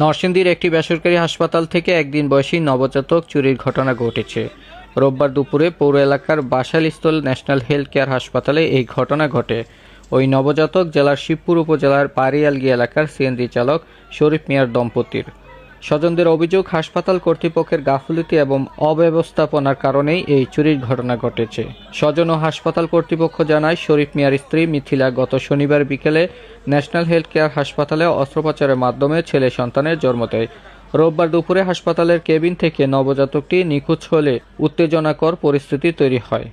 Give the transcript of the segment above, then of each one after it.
নরসিংদীর একটি বেসরকারি হাসপাতাল থেকে একদিন বয়সী নবজাতক চুরির ঘটনা ঘটেছে। রোববার দুপুরে পৌর এলাকার বাসাইলস্থল ন্যাশনাল হেলথ কেয়ার হাসপাতালে এই ঘটনা ঘটে। ওই নবজাতক জেলার শিবপুর উপজেলার পারিয়ালগি এলাকার সিএনজি চালক শরীফ মিয়ার দম্পতির। স্বজনদের অভিযোগ, হাসপাতাল কর্তৃপক্ষের গাফিলতি এবং অব্যবস্থাপনার কারণেই এই চুরির ঘটনা ঘটেছে। স্বজন ও হাসপাতাল কর্তৃপক্ষ জানায়, শরীফ মিয়ার স্ত্রী মিথিলা গত শনিবার বিকেলে ন্যাশনাল হেলথ কেয়ার হাসপাতালে অস্ত্রোপচারের মাধ্যমে ছেলে সন্তানের জন্ম দেয়। রোববার দুপুরে হাসপাতালের কেবিন থেকে নবজাতকটি নিখোঁজ হলে উত্তেজনাকর পরিস্থিতি তৈরি হয়।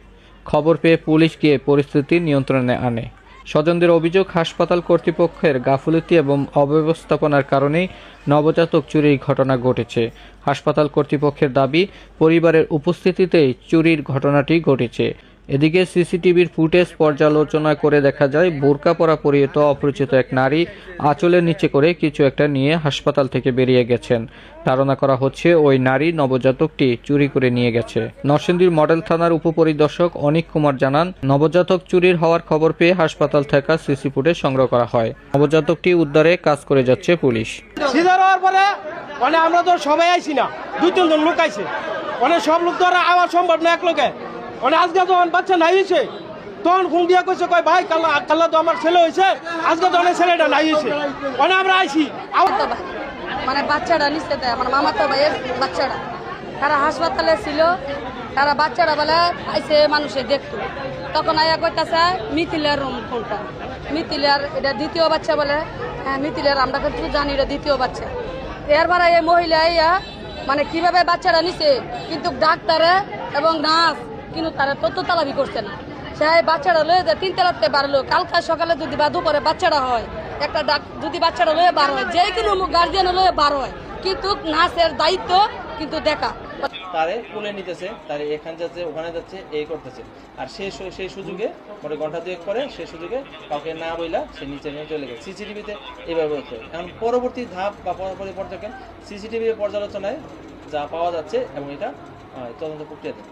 খবর পেয়ে পুলিশ গিয়ে পরিস্থিতি নিয়ন্ত্রণে আনে। স্বজনদের অভিযোগ, হাসপাতাল কর্তৃপক্ষের গাফিলতি এবং অব্যবস্থাপনার কারণেই নবজাতক চুরির ঘটনা ঘটেছে। হাসপাতাল কর্তৃপক্ষের দাবি, পরিবারের উপস্থিতিতেই চুরির ঘটনাটি ঘটেছে। এদিকে সিসিটিভির ফুটেজ পর্যালোচনা করে দেখা যায়, বোরকা পরা পরিহিত অপরিচিত এক নারী আঁচলের নিচে করে কিছু একটা নিয়ে হাসপাতাল থেকে বেরিয়ে গেছেন। ধারণা করা হচ্ছে ওই নারী নবজাতকটি চুরি করে নিয়ে গেছে। নরসিংদীর মডেল থানার উপপরিদর্শক অনিক কুমার জানান, নবজাতক চুরির হওয়ার খবর পেয়ে হাসপাতাল থেকে সিসি ফুটেজ সংগ্রহ করা হয়। নবজাতকটি উদ্ধারে কাজ করে যাচ্ছে পুলিশ। আমরা তো সবাই আইছি না, 2-3 লোক আইছে, সব লোক তো আওয়া সম্ভব না এক লোকে। আজকে যখন বাচ্চা নাই হয়েছে তখন ফোন দিয়া কইছে, কয় ভাই কাল্লা তো আমার ছেলে হয়েছে, আজকে তো অনেক ছেলেটা নাই হয়েছে, আমরা আইছি। বাচ্চাটা নিচে দেয়, আমার মামা তো ভাইয়ের বাচ্চাটা, তারা হাসপাতালে ছিল, তারা বাচ্চাটা বলে আইসে মানুষে দেখতো, তখন আয়া কইতাছে মিথিলার রুম কোনটা, মিথিলার এটা দ্বিতীয় বাচ্চা বলে। হ্যাঁ মিথিলার, আমরা কিন্তু জানি এটা দ্বিতীয় বাচ্চা। এরপর এই মহিলা আইয়া কিভাবে বাচ্চাটা নিছে, কিন্তু ডাক্তারে এবং নার্স কিন্তু তারা তথ্য তালাবি করছে না। সেই বাচ্চাটা লয়ে যায় 3 তলাতে বাড়লো, কালকা সকালে যদি বা দুপুরে বাচ্চাটা হয়, একটা যদি বাচ্চাটা লয়ে বার হয়, যে কোনো গার্জিয়ান লয়ে বার হয়, কিন্তু নার্সের দায়িত্ব কিন্তু দেখা। তারে কোলে নিতেছে, তারে এখানে যাচ্ছে ওখানে যাচ্ছে, এই করতেছে, আর সেই সুযোগে মানে ঘন্টা 2 করে সেই সুযোগে কাউকে না বইলা সে নিচে নিয়ে চলে গেছে। সিসিটিভিতে এইভাবে হচ্ছে। এখন পরবর্তী ধাপ বা পরবর্তী পর্যায়ে সিসিটিভি পর্যালোচনায় যা পাওয়া যাচ্ছে এবং এটা তদন্ত প্রক্রিয়াতে